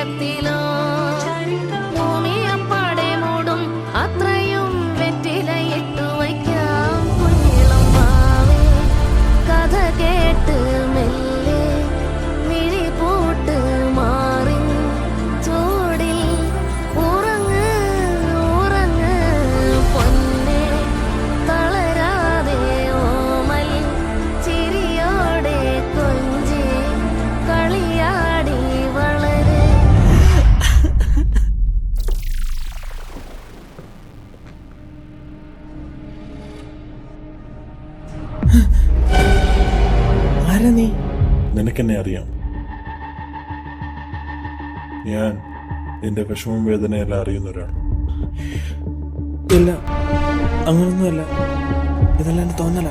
നീളത്തിലോ ഭൂമിയപ്പാടെ മൂടും അത്രയും വെറ്റിലയിട്ടു വയ്ക്കാം കുഞ്ഞിളം മാവേ കഥ കേട്ട് മെല്ലെ മിഴി പൂട്ട് മാറി ചൂടിൽ ഉറങ്ങ് ഉറങ്ങ് പൊന്നെ തളരാതെ ഓമൽ ചിരിയോടെ കൊഞ്ചി കളിയാടി വളര്. ആരാ നീ? നിനക്കെന്നെ അറിയാം. ഞാൻ നിന്റെ വിഷമം വേദനയെല്ലാം അറിയുന്ന ഒരാൾ. ഇല്ല, അങ്ങനൊന്നുമല്ല. ഇതെല്ലാം തോന്നല.